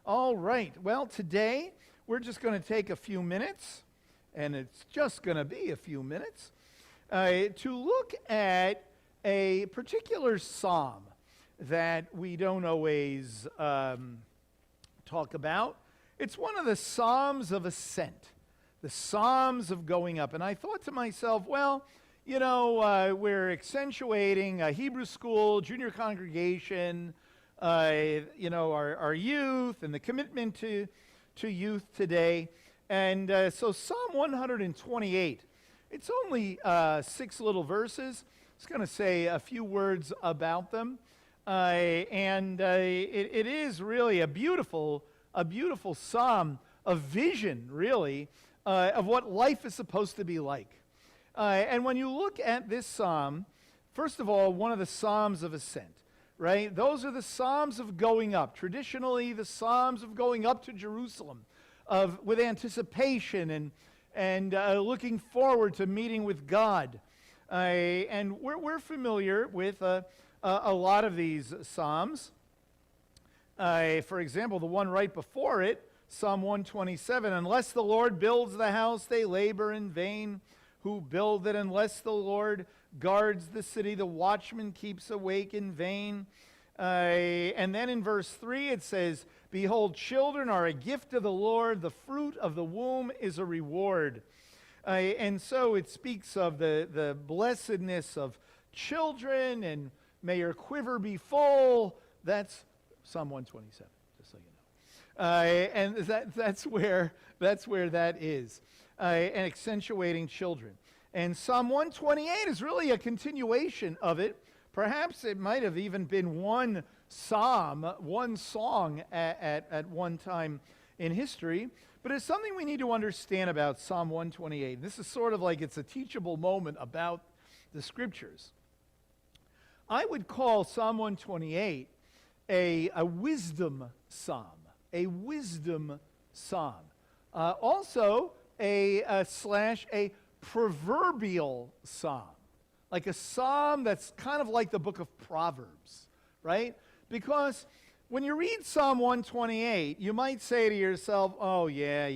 All right. Well, today we're just going to take a few minutes, and it's just going to be a few minutes, to look at a particular psalm that we don't always talk about. It's one of the Psalms of Ascent, the Psalms of going up. And I thought to myself, well, we're accentuating a Hebrew school, junior congregation, our youth and the commitment to youth today. And so Psalm 128, it's only 6 little verses. I was going to say a few words about them. It is really a beautiful psalm, a vision, really, of what life is supposed to be like. And when you look at this psalm, first of all, one of the Psalms of Ascent, right? Those are the Psalms of going up. Traditionally, the Psalms of going up to Jerusalem, with anticipation and looking forward to meeting with God. And we're familiar with a lot of these Psalms. For example, the one right before it, Psalm 127, unless the Lord builds the house, they labor in vain who build it. Unless the Lord guards the city, the watchman keeps awake in vain. And then in verse 3 it says, behold, children are a gift of the Lord, the fruit of the womb is a reward. And so it speaks of the blessedness of children, and may your quiver be full. That's Psalm 127, just so you know. And that's where that is, and accentuating children. And Psalm 128 is really a continuation of it. Perhaps it might have even been one psalm, one song at one time in history. But it's something we need to understand about Psalm 128. This is sort of like it's a teachable moment about the Scriptures. I would call Psalm 128 a wisdom psalm. A wisdom psalm. Also, a proverbial psalm. Like a psalm that's kind of like the book of Proverbs, right? Because when you read Psalm 128, you might say to yourself, oh, yeah.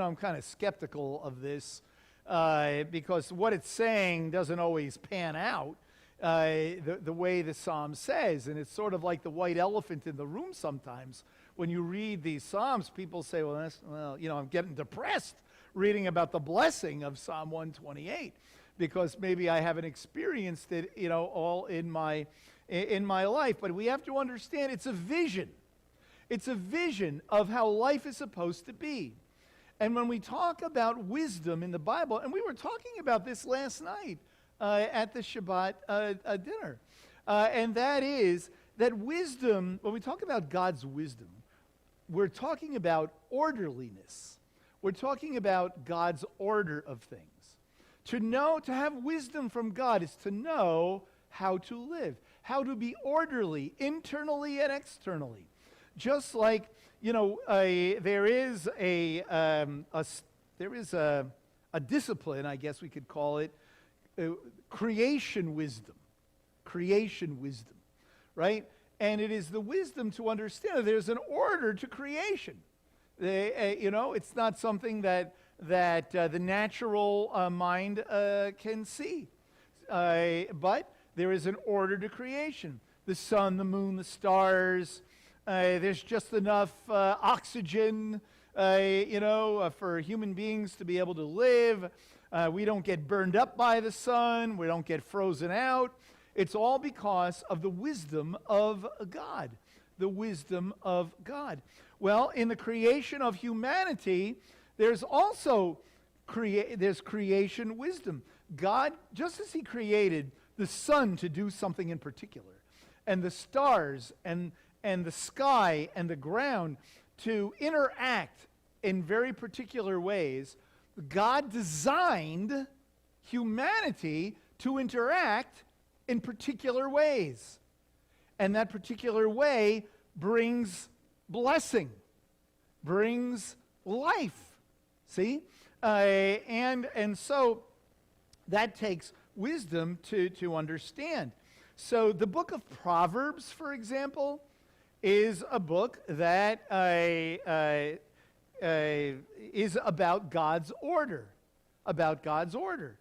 I'm kind of skeptical of this because what it's saying doesn't always pan out the way the psalm says. And it's sort of like the white elephant in the room sometimes. When you read these psalms, people say, I'm getting depressed reading about the blessing of Psalm 128 because maybe I haven't experienced it, all in my life. But we have to understand it's a vision. It's a vision of how life is supposed to be. And when we talk about wisdom in the Bible, and we were talking about this last night at the Shabbat dinner, and that is that wisdom, when we talk about God's wisdom, we're talking about orderliness. We're talking about God's order of things. To have wisdom from God is to know how to live, how to be orderly, internally and externally. Just like, there is a discipline, I guess we could call it, creation wisdom, right? And it is the wisdom to understand that there's an order to creation. It's not something that the natural mind can see. But there is an order to creation. The sun, the moon, the stars. There's just enough oxygen, for human beings to be able to live. We don't get burned up by the sun. We don't get frozen out. It's all because of the wisdom of God. The wisdom of God. Well, in the creation of humanity, there's also there's creation wisdom. God, just as he created the sun to do something in particular, and the stars and the sky and the ground to interact in very particular ways, God designed humanity to interact in particular ways. And that particular way brings blessing, brings life. See? And so that takes wisdom to understand. So the book of Proverbs, for example, is a book that is about God's order, about God's order.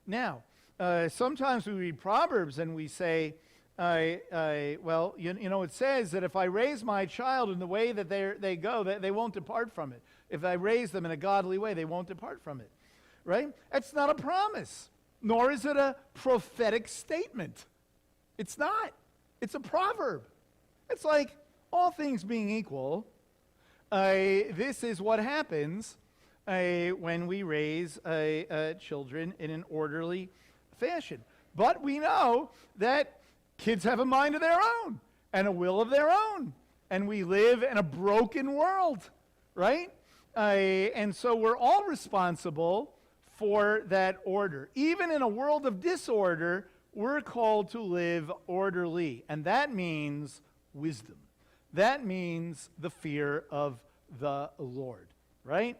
Now, sometimes we read Proverbs and we say, well, you know, it says that if I raise my child in the way that they go, they won't depart from it. If I raise them in a godly way, they won't depart from it, right? That's not a promise, nor is it a prophetic statement. It's not. It's a proverb. It's like, all things being equal, this is what happens when we raise children in an orderly fashion. But we know that kids have a mind of their own and a will of their own. And we live in a broken world, right? And so we're all responsible for that order. Even in a world of disorder, we're called to live orderly. And that means wisdom. That means the fear of the Lord, right?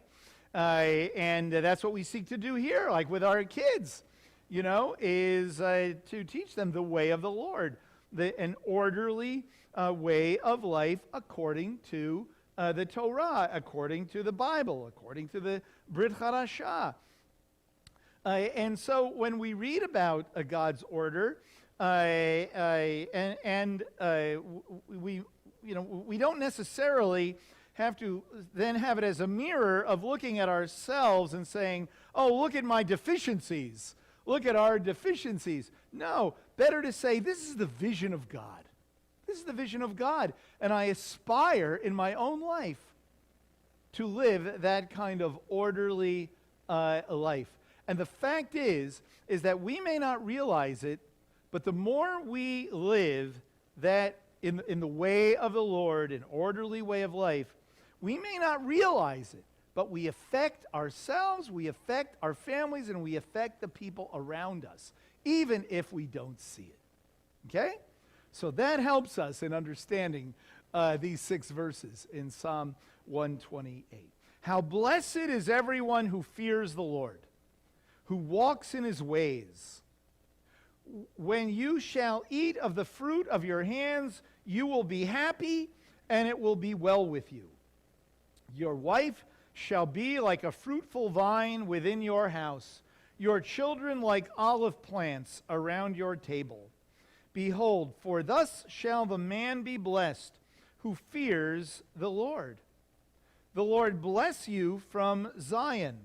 And that's what we seek to do here, like with our kids, you know, is to teach them the way of the Lord, an orderly way of life according to the Torah, according to the Bible, according to the Brit Hadashah. And so when we read about God's order, we don't necessarily have to then have it as a mirror of looking at ourselves and saying, oh, look at my deficiencies. Look at our deficiencies. No, better to say, this is the vision of God. This is the vision of God. And I aspire in my own life to live that kind of orderly life. And the fact is that we may not realize it, but the more we live that in the way of the Lord, an orderly way of life, we may not realize it, but we affect ourselves, we affect our families, and we affect the people around us, even if we don't see it. Okay? So that helps us in understanding these 6 verses in Psalm 128. How blessed is everyone who fears the Lord, who walks in his ways. When you shall eat of the fruit of your hands, you will be happy, and it will be well with you. Your wife shall be like a fruitful vine within your house, your children like olive plants around your table. Behold, for thus shall the man be blessed who fears the Lord. The Lord bless you from Zion,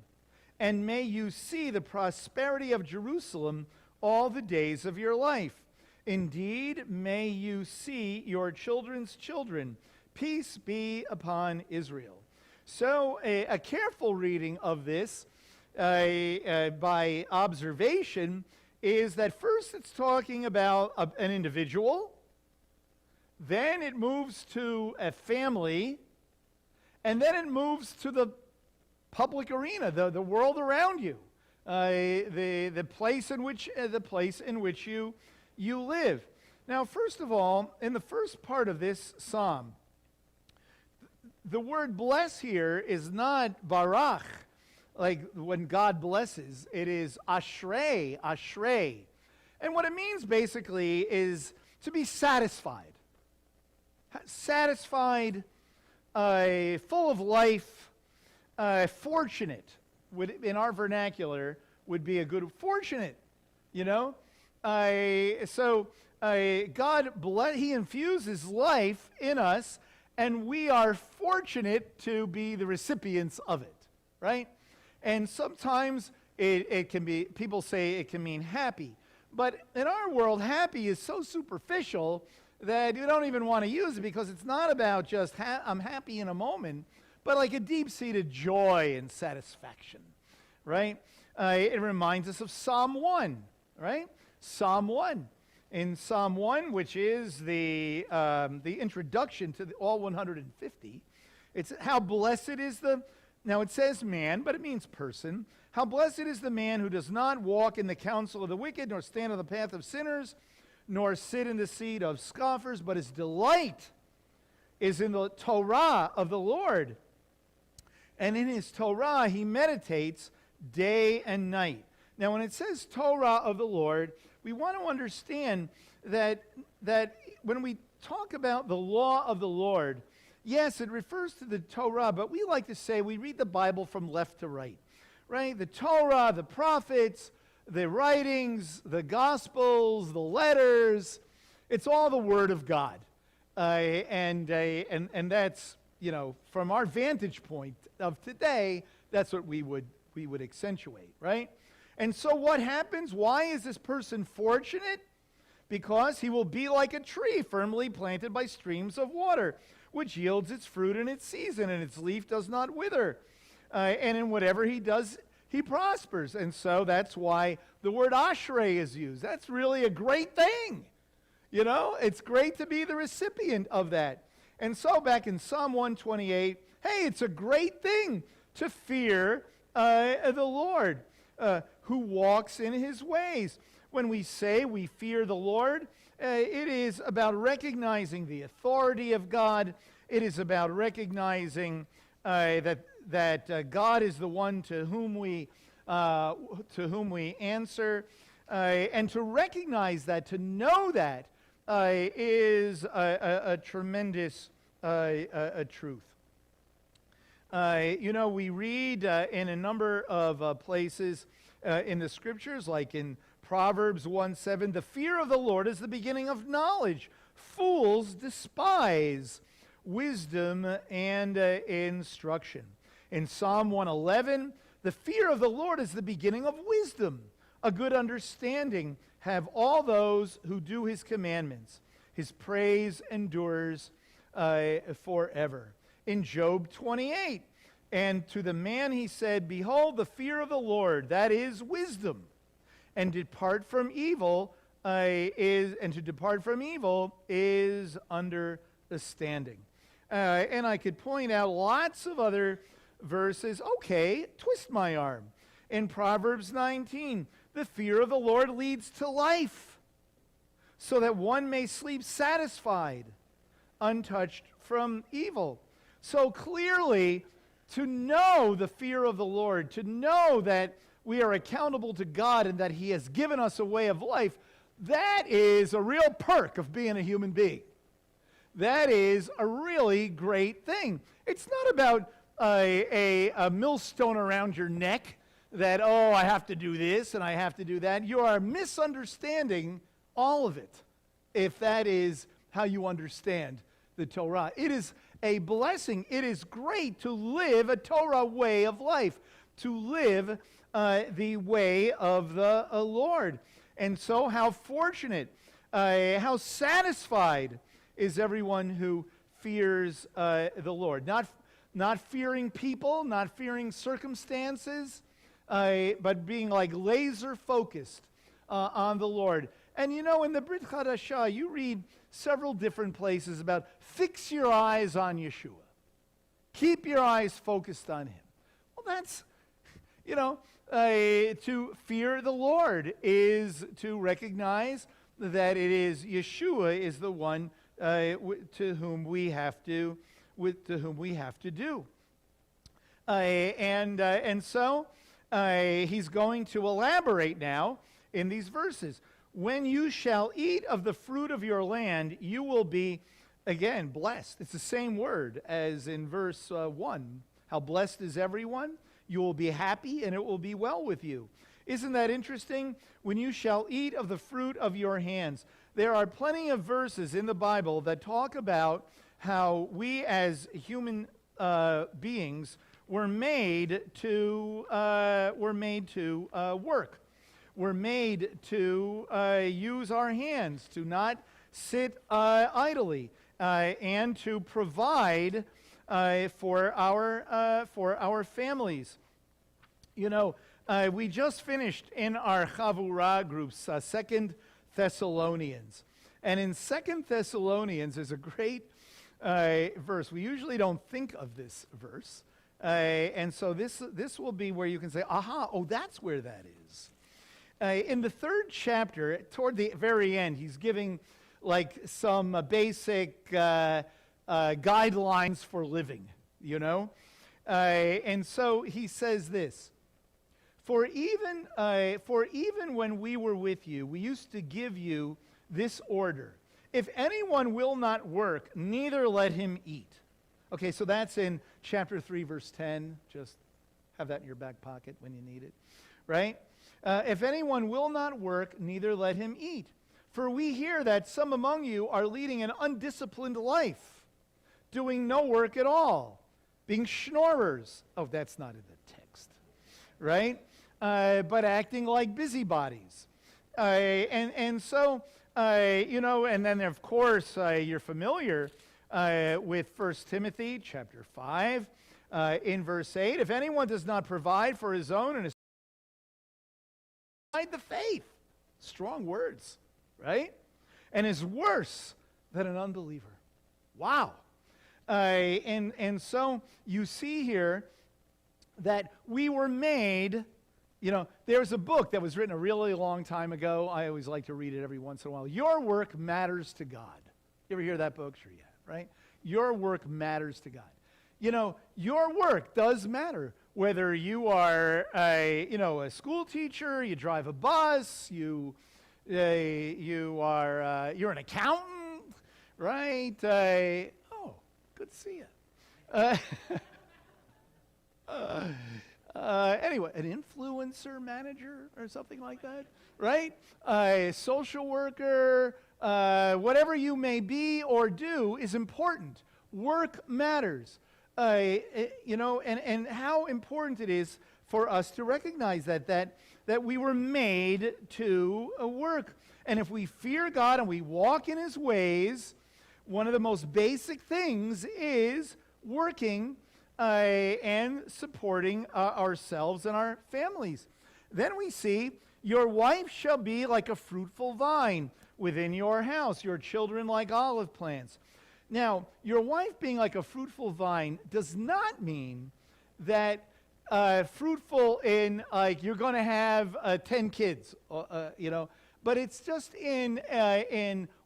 and may you see the prosperity of Jerusalem all the days of your life. Indeed, may you see your children's children. Peace be upon Israel. So a careful reading of this by observation is that first it's talking about an individual, then it moves to a family, and then it moves to the public arena, the world around you, the place in which you live. Now, first of all, in the first part of this psalm, the word bless here is not barach, like when God blesses. It is ashrei, ashrei. And what it means basically is to be satisfied. Satisfied, full of life, fortunate, in our vernacular, would be a good, fortunate, you know? So God, he infuses life in us, and we are fortunate to be the recipients of it, right? And sometimes it can be, people say it can mean happy. But in our world, happy is so superficial that you don't even want to use it, because it's not about just I'm happy in a moment, but like a deep-seated joy and satisfaction, right? It reminds us of Psalm 1, right? Psalm 1. In Psalm 1, which is the introduction to all 150, it's how blessed is now it says man, but it means person. How blessed is the man who does not walk in the counsel of the wicked, nor stand on the path of sinners, nor sit in the seat of scoffers, but his delight is in the Torah of the Lord. And in his Torah he meditates day and night. Now when it says Torah of the Lord, we want to understand that when we talk about the law of the Lord, yes, it refers to the Torah, but we like to say we read the Bible from left to right, right? The Torah, the prophets, the writings, the Gospels, the letters, it's all the Word of God. And that's, from our vantage point of today, that's what we would accentuate, right? And so what happens? Why is this person fortunate? Because he will be like a tree firmly planted by streams of water, which yields its fruit in its season, and its leaf does not wither. And in whatever he does, he prospers. And so that's why the word ashrei is used. That's really a great thing. It's great to be the recipient of that. And so back in Psalm 128, hey, it's a great thing to fear the Lord, who walks in his ways. When we say we fear the Lord, it is about recognizing the authority of God. It is about recognizing that God is the one to whom we answer, and to recognize that, to know that, is a tremendous truth. We read in a number of places in the scriptures, like in Proverbs 1:7, the fear of the Lord is the beginning of knowledge. Fools despise wisdom and instruction. In Psalm 111, the fear of the Lord is the beginning of wisdom. A good understanding have all those who do his commandments. His praise endures forever. In Job 28, and to the man he said, behold, the fear of the Lord, that is wisdom. And depart from evil is understanding. And I could point out lots of other verses. Okay, twist my arm. In Proverbs 19, the fear of the Lord leads to life, so that one may sleep satisfied, untouched from evil. So clearly, to know the fear of the Lord, to know that we are accountable to God and that he has given us a way of life, that is a real perk of being a human being. That is a really great thing. It's not about a millstone around your neck that, I have to do this and I have to do that. You are misunderstanding all of it if that is how you understand the Torah. It is a blessing. It is great to live a Torah way of life, to live the way of the Lord. And so how fortunate, how satisfied is everyone who fears the Lord. Not fearing people, not fearing circumstances, but being like laser focused on the Lord. And in the Brit Chadashah, you read several different places about fix your eyes on Yeshua. Keep your eyes focused on him. Well, that's, to fear the Lord is to recognize that it is Yeshua is the one to whom we have to do. And so he's going to elaborate now in these verses. When you shall eat of the fruit of your land, you will be, again, blessed. It's the same word as in verse 1. How blessed is everyone? You will be happy, and it will be well with you. Isn't that interesting? When you shall eat of the fruit of your hands. There are plenty of verses in the Bible that talk about how we as human beings were made to work. We're made to use our hands, to not sit idly, and to provide for our families. We just finished in our Chavurah groups, 2 Thessalonians. And in 2 Thessalonians is a great verse. We usually don't think of this verse. And so this will be where you can say, that's where that is. In the 3rd chapter, toward the very end, he's giving like some basic guidelines for living, and so he says this: For even when we were with you, we used to give you this order. if anyone will not work, neither let him eat. Okay, so that's in chapter 3, verse 10. Just have that in your back pocket when you need it, right? If anyone will not work, neither let him eat. For we hear that some among you are leading an undisciplined life, doing no work at all, being schnorrers. Oh, that's not in the text, right? But acting like busybodies. And so, and then, of course, you're familiar with 1 Timothy chapter 5, in verse 8. If anyone does not provide for his own and hide the faith. Strong words, right? And is worse than an unbeliever. Wow. And so you see here that we were made, there's a book that was written a really long time ago. I always like to read it every once in a while. Your Work Matters to God. You ever hear that book? Sure you have, right? Your work matters to God. Your work does matter. Whether you are a school teacher, you drive a bus, you're an accountant, right? Oh, good to see you. Anyway, an influencer manager or something like that, right? A social worker, whatever you may be or do is important. Work matters. And how important it is for us to recognize that we were made to work. And if we fear God and we walk in his ways, one of the most basic things is working and supporting ourselves and our families. Then we see, your wife shall be like a fruitful vine within your house, your children like olive plants. Now, your wife being like a fruitful vine does not mean that fruitful in like you're going to have 10 kids, but it's just in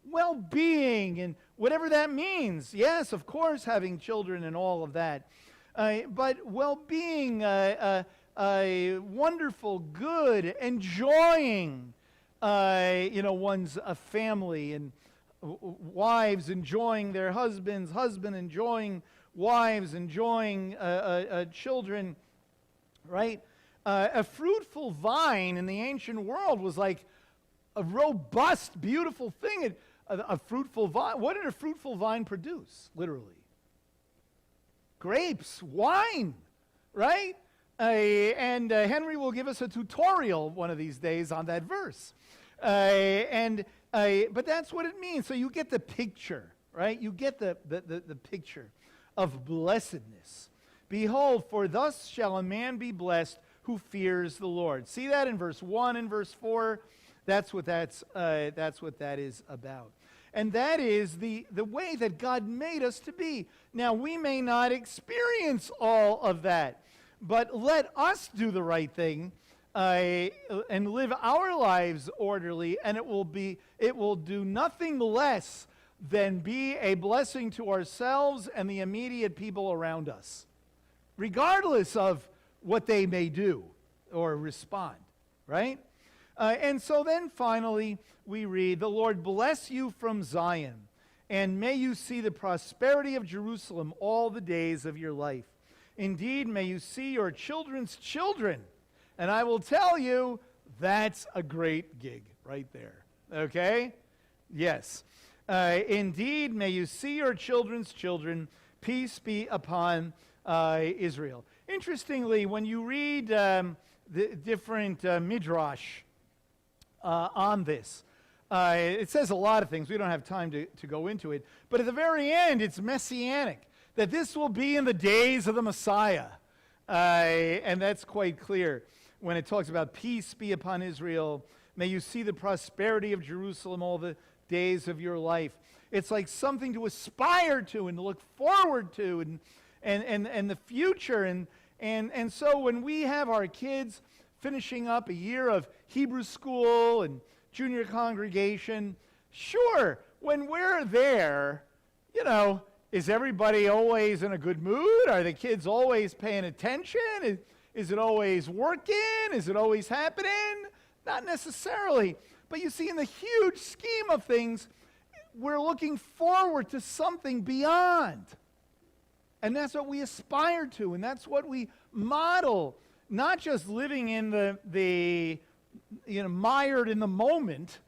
well-being and whatever that means. Yes, of course, having children and all of that, but well-being, wonderful, good, enjoying, one's family and wives enjoying their husbands, husband enjoying wives, enjoying children, right? A fruitful vine in the ancient world was like a robust, beautiful thing. A fruitful vine, what did a fruitful vine produce, literally? Grapes, wine, right? And Henry will give us a tutorial one of these days on that verse. But that's what it means. So you get the picture, right? You get the picture of blessedness. Behold, for thus shall a man be blessed who fears the Lord. See that in verse 1 and verse 4? That's what that is about. And that is the way that God made us to be. Now, we may not experience all of that, but let us do the right thing and live our lives orderly, and it will do nothing less than be a blessing to ourselves and the immediate people around us, regardless of what they may do or respond, right? And so then finally we read, the Lord bless you from Zion, and may you see the prosperity of Jerusalem all the days of your life. Indeed, may you see your children's children. And I will tell you, that's a great gig right there. Okay? Yes. Indeed, may you see your children's children. Peace be upon Israel. Interestingly, when you read the different midrash on this, it says a lot of things. We don't have time to go into it. But at the very end, it's messianic, that this will be in the days of the Messiah. And that's quite clear when it talks about peace be upon Israel. May you see the prosperity of Jerusalem all the days of your life. It's like something to aspire to and to look forward to and the future. And so when we have our kids finishing up a year of Hebrew school and junior congregation, sure, when we're there, is everybody always in a good mood? Are the kids always paying attention? Is it always working? Is it always happening? Not necessarily. But you see, in the huge scheme of things, we're looking forward to something beyond. And that's what we aspire to, and that's what we model, not just living in the mired in the moment,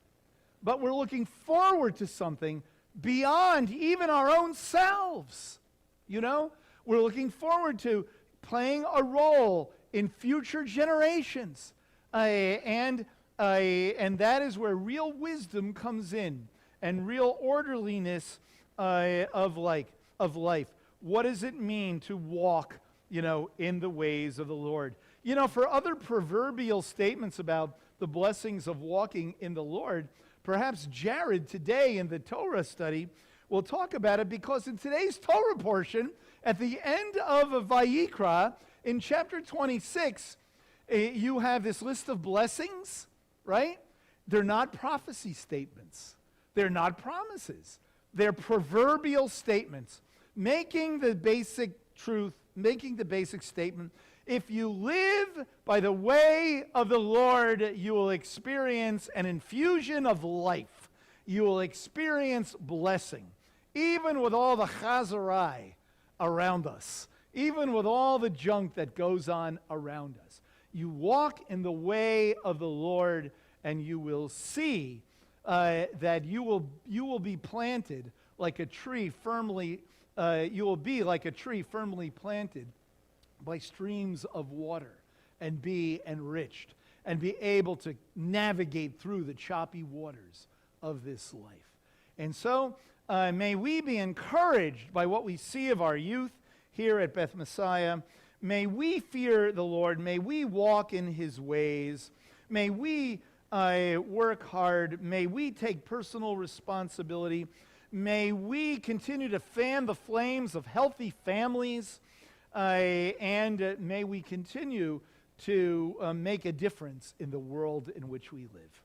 but we're looking forward to something beyond even our own selves. We're looking forward to playing a role in future generations. And that is where real wisdom comes in, and real orderliness of life. What does it mean to walk, in the ways of the Lord? For other proverbial statements about the blessings of walking in the Lord, perhaps Jared today in the Torah study will talk about it, because in today's Torah portion, at the end of Vayikra, in chapter 26, you have this list of blessings, right? They're not prophecy statements. They're not promises. They're proverbial statements, making the basic statement: if you live by the way of the Lord, you will experience an infusion of life. You will experience blessing, even with all the chazarai around us, even with all the junk that goes on around us. You walk in the way of the Lord, and you will see that you will be planted like a tree firmly. You will be like a tree firmly planted by streams of water, and be enriched, and be able to navigate through the choppy waters of this life. And so, may we be encouraged by what we see of our youth here at Beth Messiah. May we fear the Lord. May we walk in his ways. May we work hard. May we take personal responsibility. May we continue to fan the flames of healthy families. And may we continue to make a difference in the world in which we live.